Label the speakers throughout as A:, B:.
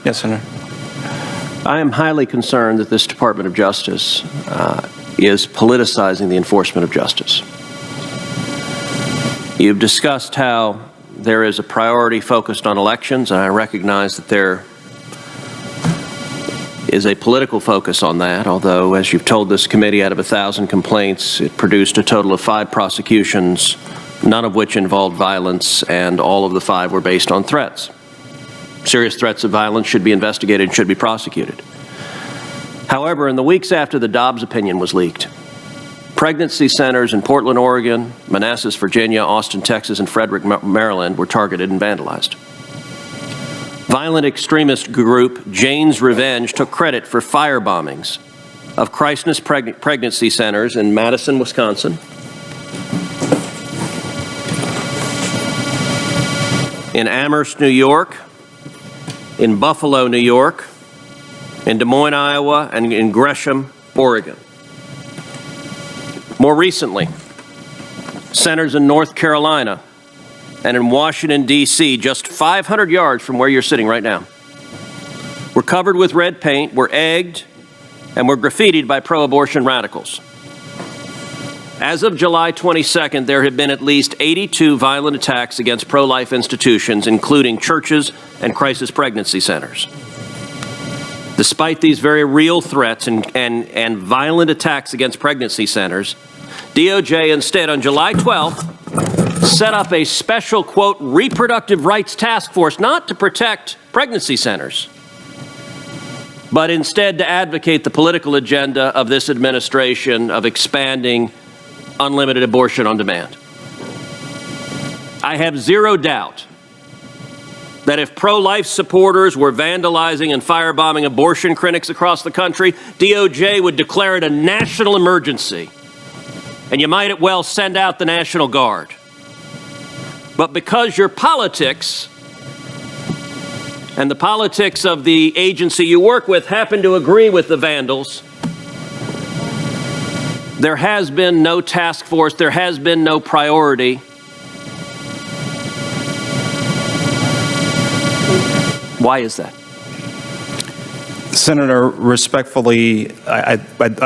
A: Yes, Senator.
B: I am highly concerned that this Department of Justice is politicizing the enforcement of justice. You've discussed how there is a priority focused on elections, and I recognize that there is a political focus on that, although, as you've told this committee, out of 1,000 complaints, it produced a total of 5 prosecutions, none of which involved violence, and all of the 5 were based on threats. Serious threats of violence should be investigated and should be prosecuted. However, in the weeks after the Dobbs opinion was leaked, pregnancy centers in Portland, Oregon, Manassas, Virginia, Austin, Texas, and Frederick, Maryland were targeted and vandalized. Violent extremist group Jane's Revenge took credit for fire bombings of crisis pregnancy centers in Madison, Wisconsin, in Amherst, New York, in Buffalo, New York, in Des Moines, Iowa, and in Gresham, Oregon. More recently, centers in North Carolina and in Washington, D.C., just 500 yards from where you're sitting right now, were covered with red paint, were egged, and were graffitied by pro-abortion radicals. As of July 22nd, there have been at least 82 violent attacks against pro-life institutions, including churches and crisis pregnancy centers. Despite these very real threats and violent attacks against pregnancy centers, DOJ instead, on July 12th, set up a special, quote, reproductive rights task force, not to protect pregnancy centers, but instead to advocate the political agenda of this administration of expanding unlimited abortion on demand. I have zero doubt that if pro-life supporters were vandalizing and firebombing abortion clinics across the country, DOJ would declare it a national emergency, and you might well send out the National Guard. But because your politics and the politics of the agency you work with happen to agree with the vandals, there has been no task force, there has been no priority. Why is that?
A: Senator, respectfully, I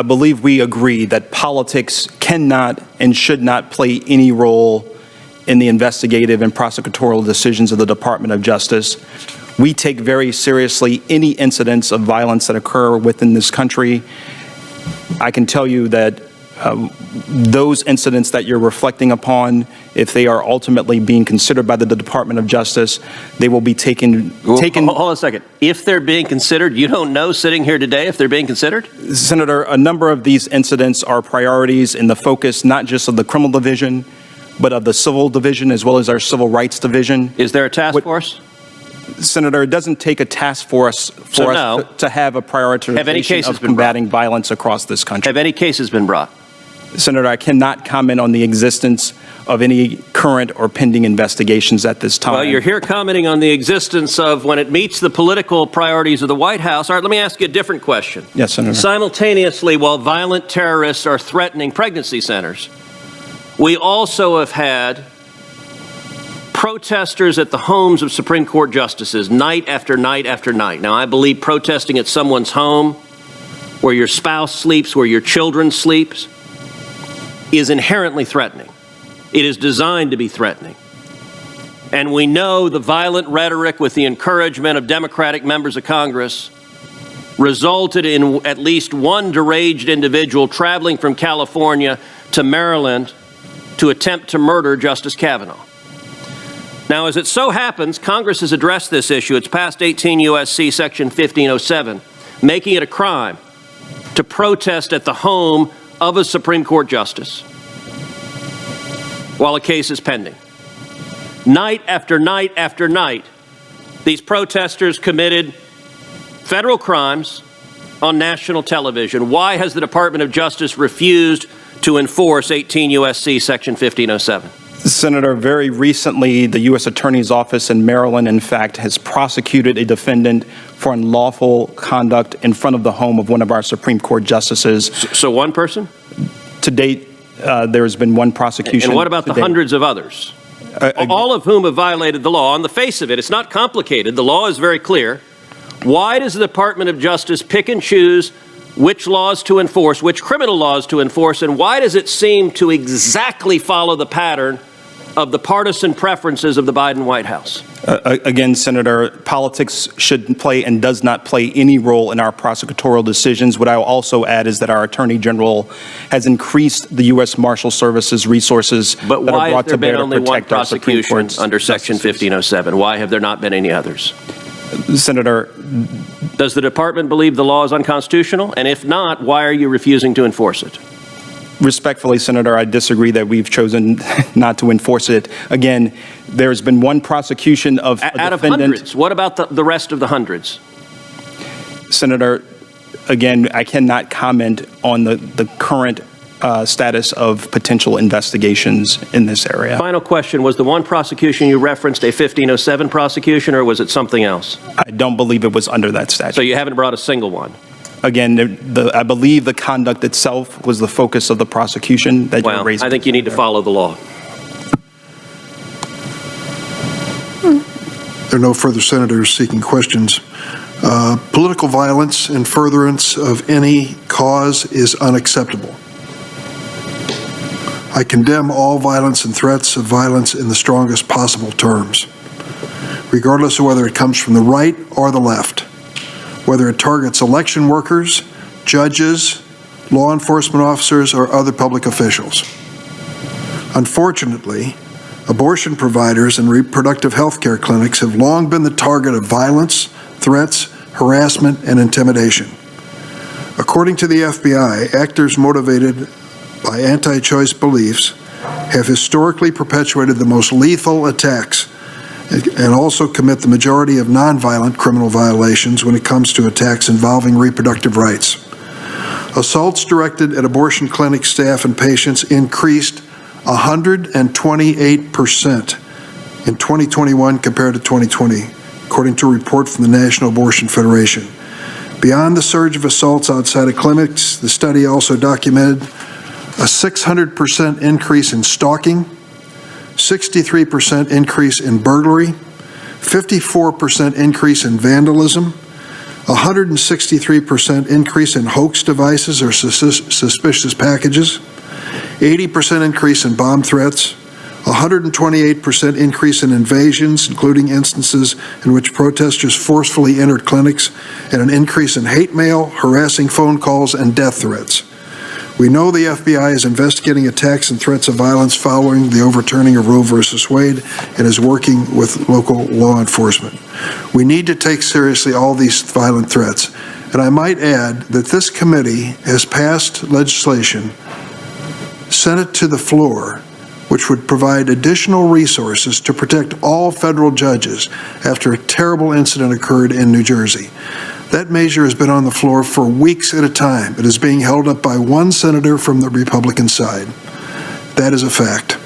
A: believe we agree that politics cannot and should not play any role in the investigative and prosecutorial decisions of the Department of Justice. We take very seriously any incidents of violence that occur within this country. I can tell you that those incidents that you're reflecting upon, if they are ultimately being considered by the Department of Justice, they will be taken.
B: Hold on a second. If they're being considered, you don't know sitting here today if they're being considered?
A: Senator, a number of these incidents are priorities in the focus not just of the criminal division, but of the civil division as well as our civil rights division.
B: Is there a task force?
A: Senator, it doesn't take a task force for us to have a prioritization of combating violence across this country.
B: Have any cases been brought?
A: Senator, I cannot comment on the existence of any current or pending investigations at this time.
B: Well, you're here commenting on the existence of when it meets the political priorities of the White House. All right, let me ask you a different question.
A: Yes, Senator.
B: Simultaneously, while violent terrorists are threatening pregnancy centers, we also have had protesters at the homes of Supreme Court justices night after night after night. Now, I believe protesting at someone's home, where your spouse sleeps, where your children sleep, is inherently threatening. It is designed to be threatening. And we know the violent rhetoric with the encouragement of Democratic members of Congress resulted in at least one deranged individual traveling from California to Maryland to attempt to murder Justice Kavanaugh. Now, as it so happens, Congress has addressed this issue. It's passed 18 U.S.C. Section 1507, making it a crime to protest at the home of a Supreme Court justice while a case is pending. Night after night after night, these protesters committed federal crimes on national television. Why has the Department of Justice refused to enforce 18 U.S.C. Section 1507?
A: Senator, very recently, the U.S. Attorney's Office in Maryland, in fact, has prosecuted a defendant for unlawful conduct in front of the home of one of our Supreme Court justices.
B: So one person?
A: To date, there has been one prosecution.
B: And what about the hundreds of others? All of whom have violated the law. On the face of it, it's not complicated. The law is very clear. Why does the Department of Justice pick and choose which laws to enforce, which criminal laws to enforce, and why does it seem to exactly follow the pattern of the partisan preferences of the Biden White House?
A: Again, Senator, politics shouldn't play and does not play any role in our prosecutorial decisions. What I will also add is that our Attorney General has increased the U.S. Marshal Service's resources
B: but
A: that
B: why
A: are brought
B: has there
A: to bear
B: been
A: to
B: only one
A: protect our Supreme
B: prosecution
A: Court's
B: under Section
A: justices.
B: 1507? Why have there not been any others?
A: Senator,
B: Does the department believe the law is unconstitutional? And if not, why are you refusing to enforce it?
A: respectfully, Senator, I disagree that we've chosen not to enforce it. Again, there's been one prosecution of a
B: out of
A: defendant.
B: hundreds. What about the rest of the hundreds?
A: Senator, again, I cannot comment on the current status of potential investigations in this area.
B: Final question, was the one prosecution you referenced a 1507 prosecution, or was it something else?
A: I don't believe it was under that statute.
B: So you haven't brought a single one?
A: Again, I believe the conduct itself was the focus of the prosecution that you're raising.
B: I think you need to follow the law.
C: There are no further senators seeking questions. Political violence in furtherance of any cause is unacceptable. I condemn all violence and threats of violence in the strongest possible terms, regardless of whether it comes from the right or the left, whether it targets election workers, judges, law enforcement officers, or other public officials. Unfortunately, abortion providers and reproductive health care clinics have long been the target of violence, threats, harassment, and intimidation. According to the FBI, actors motivated by anti-choice beliefs have historically perpetuated the most lethal attacks and also commit the majority of nonviolent criminal violations when it comes to attacks involving reproductive rights. Assaults directed at abortion clinic staff and patients increased 128% in 2021 compared to 2020, according to a report from the National Abortion Federation. Beyond the surge of assaults outside of clinics, the study also documented a 600% increase in stalking, 63% increase in burglary, 54% increase in vandalism, 163% increase in hoax devices or suspicious packages, 80% increase in bomb threats, 128% increase in invasions, including instances in which protesters forcefully entered clinics, and an increase in hate mail, harassing phone calls, and death threats. We know the FBI is investigating attacks and threats of violence following the overturning of Roe v. Wade and is working with local law enforcement. We need to take seriously all these violent threats. And I might add that this committee has passed legislation, sent it to the floor, which would provide additional resources to protect all federal judges after a terrible incident occurred in New Jersey. That measure has been on the floor for weeks at a time. It is being held up by one senator from the Republican side. That is a fact.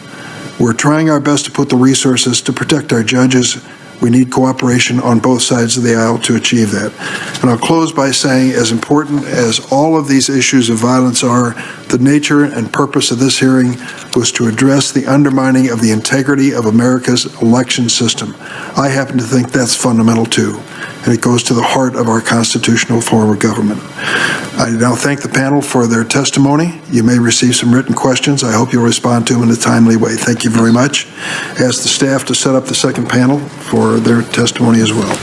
C: We're trying our best to put the resources to protect our judges. We need cooperation on both sides of the aisle to achieve that. And I'll close by saying, as important as all of these issues of violence are, the nature and purpose of this hearing was to address the undermining of the integrity of America's election system. I happen to think that's fundamental too, and it goes to the heart of our constitutional form of government. I now thank the panel for their testimony. You may receive some written questions. I hope you'll respond to them in a timely way. Thank you very much. Ask the staff to set up the second panel for their testimony as well.